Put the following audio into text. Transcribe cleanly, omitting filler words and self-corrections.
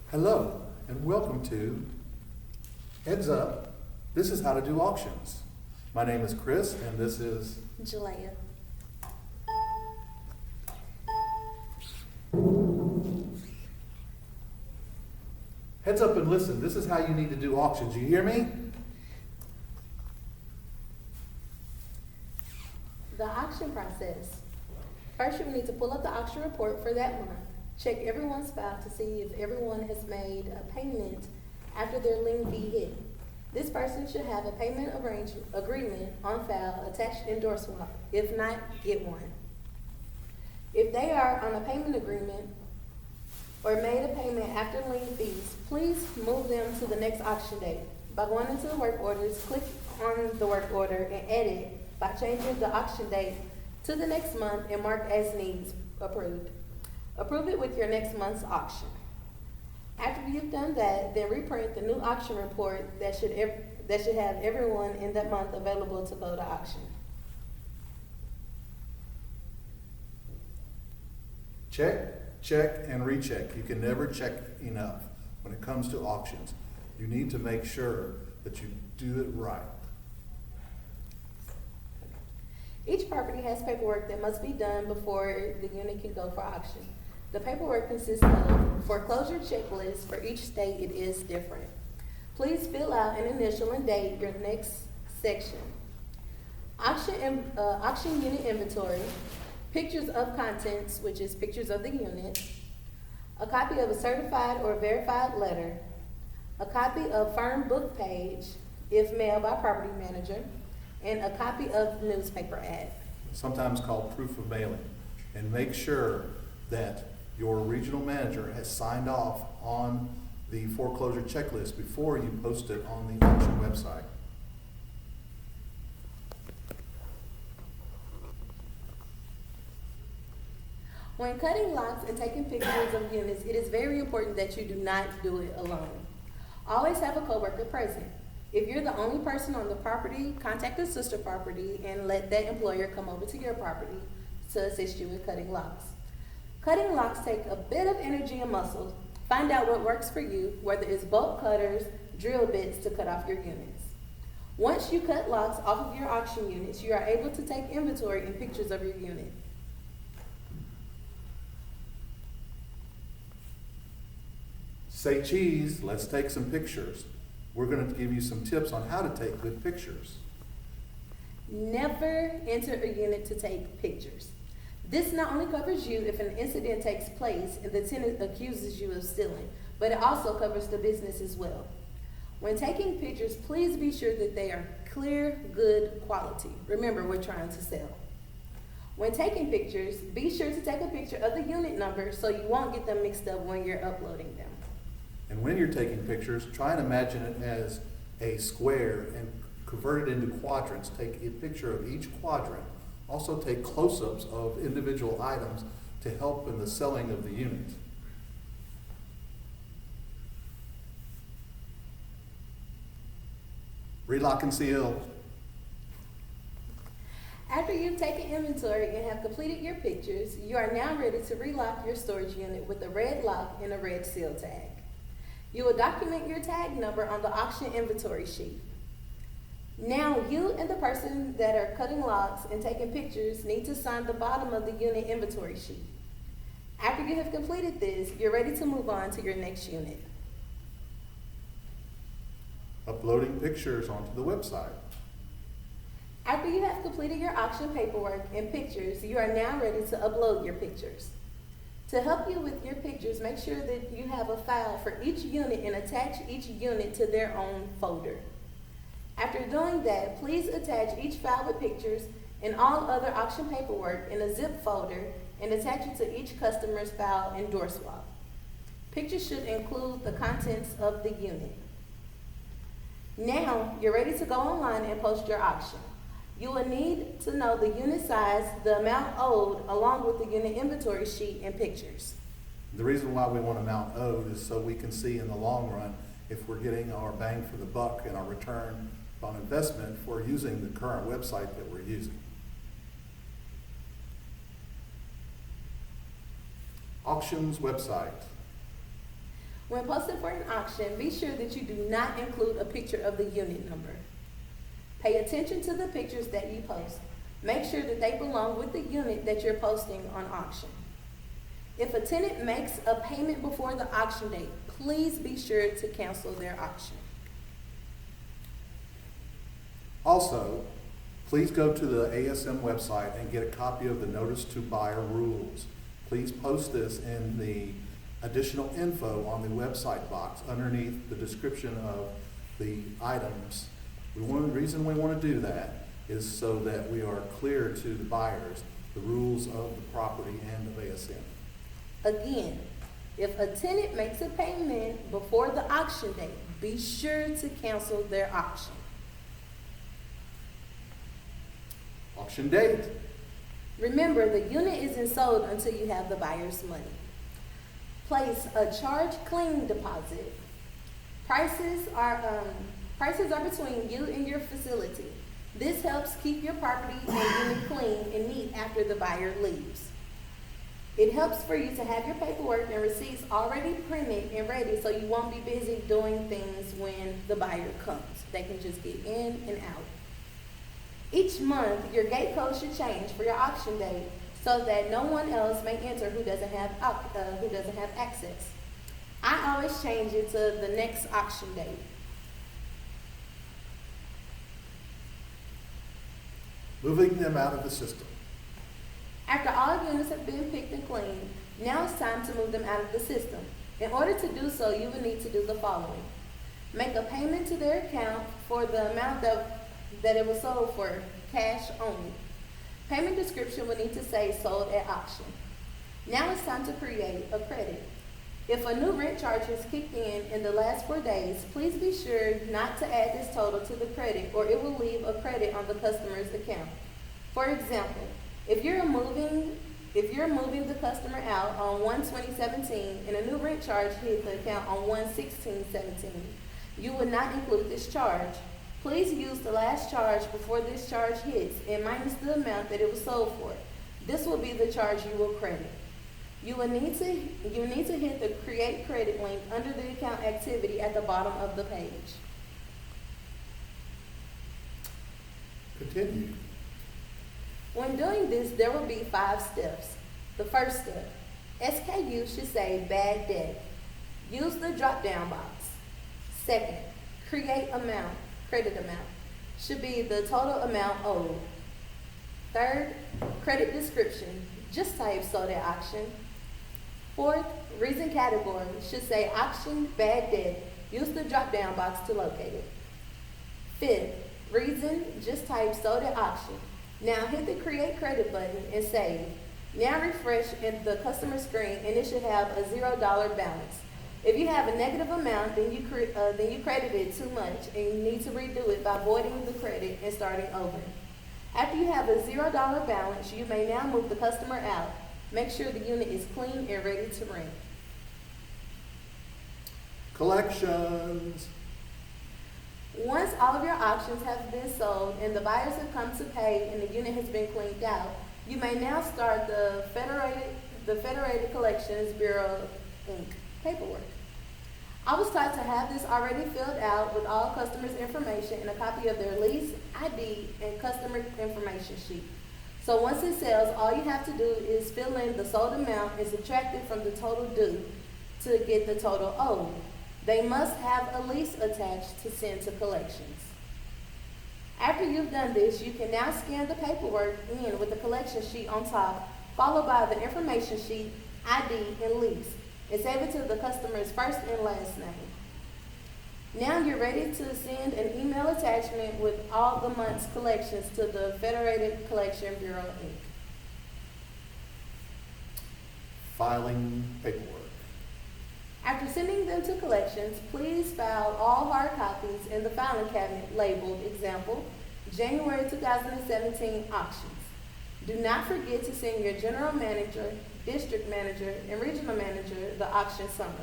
Hello, and welcome to Heads Up. This is how to do auctions. My name is Chris, and this is Jalaya. Heads Up and listen. This is how you need to do auctions. You hear me? The auction process. First, you will need to pull up the auction report for that month. Check everyone's file to see if everyone has made a payment after their lien fee hit. This person should have a payment agreement on file attached endorsement. If not, get one. If they are on a payment agreement or made a payment after lien fees, please move them to the next auction date. By going into the work orders, click on the work order and edit by changing the auction date to the next month and mark as needs approved. Approve it with your next month's auction. After you've done that, then reprint the new auction report that should have everyone in that month available to go to auction. Check, check, and recheck. You can never check enough when it comes to auctions. You need to make sure that you do it right. Each property has paperwork that must be done before the unit can go for auction. The paperwork consists of foreclosure checklist. For each state, it is different. Please fill out and initial and date your next section. Auction unit inventory, pictures of contents, which is pictures of the unit, a copy of a certified or verified letter, a copy of firm book page, if mailed by property manager, and a copy of newspaper ad. Sometimes called proof of mailing. And make sure that your regional manager has signed off on the foreclosure checklist before you post it on the auction website. When cutting lots and taking pictures of units, it is very important that you do not do it alone. Always have a coworker present. If you're the only person on the property, contact the sister property and let that employer come over to your property to assist you with cutting lots. Cutting locks take a bit of energy and muscle. Find out what works for you, whether it's bolt cutters, drill bits to cut off your units. Once you cut locks off of your auction units, you are able to take inventory and pictures of your unit. Say cheese, let's take some pictures. We're going to give you some tips on how to take good pictures. Never enter a unit to take pictures. This not only covers you if an incident takes place and the tenant accuses you of stealing, but it also covers the business as well. When taking pictures, please be sure that they are clear, good quality. Remember, we're trying to sell. When taking pictures, be sure to take a picture of the unit number so you won't get them mixed up when you're uploading them. And when you're taking pictures, try and imagine it as a square and convert it into quadrants. Take a picture of each quadrant. Also take close-ups of individual items to help in the selling of the unit. Relock and seal. After you've taken inventory and have completed your pictures, you are now ready to relock your storage unit with a red lock and a red seal tag. You will document your tag number on the auction inventory sheet. Now, you and the person that are cutting locks and taking pictures need to sign the bottom of the unit inventory sheet. After you have completed this, you're ready to move on to your next unit. Uploading pictures onto the website. After you have completed your auction paperwork and pictures, you are now ready to upload your pictures. To help you with your pictures, make sure that you have a file for each unit and attach each unit to their own folder. After doing that, please attach each file with pictures and all other auction paperwork in a zip folder and attach it to each customer's file and door swap. Pictures should include the contents of the unit. Now, you're ready to go online and post your auction. You will need to know the unit size, the amount owed, along with the unit inventory sheet and pictures. The reason why we want amount owed is so we can see in the long run if we're getting our bang for the buck and our return on investment for using the current website that we're using. Auctions website. When posting for an auction, be sure that you do not include a picture of the unit number. Pay attention to the pictures that you post. Make sure that they belong with the unit that you're posting on auction. If a tenant makes a payment before the auction date, please be sure to cancel their auction. Also, please go to the ASM website and get a copy of the Notice to Buyer rules. Please post this in the additional info on the website box underneath the description of the items. The reason we want to do that is so that we are clear to the buyers the rules of the property and of ASM. Again, if a tenant makes a payment before the auction date, be sure to cancel their auction. Auction date. Remember, the unit isn't sold until you have the buyer's money. Place a charge clean deposit. Prices are between you and your facility. This helps keep your property and unit clean and neat after the buyer leaves. It helps for you to have your paperwork and receipts already printed and ready so you won't be busy doing things when the buyer comes. They can just get in and out. Each month, your gate code should change for your auction date so that no one else may enter who doesn't have access. I always change it to the next auction date. Moving them out of the system. After all units have been picked and cleaned, now it's time to move them out of the system. In order to do so, you will need to do the following. Make a payment to their account for the amount that it was sold for, cash only. Payment description will need to say sold at auction. Now it's time to create a credit. If a new rent charge has kicked in the last 4 days, please be sure not to add this total to the credit or it will leave a credit on the customer's account. For example, if you're moving the customer out on 1/20/17 and a new rent charge hit the account on 1/16/17, you would not include this charge. Please use the last charge before this charge hits and minus the amount that it was sold for. This will be the charge you will credit. You will need to hit the Create Credit link under the account activity at the bottom of the page. Continue. When doing this, there will be 5 steps. The first step, SKU should say bad debt. Use the drop-down box. Second, create amount, credit amount. Should be the total amount owed. Third, credit description. Just type sold at auction. Fourth, reason category should say auction, bad debt. Use the drop-down box to locate it. Fifth, reason, just type sold at auction. Now hit the create credit button and save. Now refresh the customer screen and it should have a $0 balance. If you have a negative amount, then you credited too much and you need to redo it by voiding the credit and starting over. After you have a $0 balance, you may now move the customer out. Make sure the unit is clean and ready to rent. Collections. Once all of your auctions have been sold and the buyers have come to pay and the unit has been cleaned out, you may now start the Federated Collections Bureau, Inc. paperwork. I was taught to have this already filled out with all customers' information and a copy of their lease, ID, and customer information sheet. So once it sells, all you have to do is fill in the sold amount and subtract it from the total due to get the total owed. They must have a lease attached to send to collections. After you've done this, you can now scan the paperwork in with the collection sheet on top, followed by the information sheet, ID, and lease, and save it to the customer's first and last name. Now you're ready to send an email attachment with all the month's collections to the Federated Collection Bureau, Inc. Filing paperwork. After sending them to collections, please file all hard copies in the filing cabinet labeled example, January 2017 auctions. Do not forget to send your general manager, district manager, and regional manager the auction summary.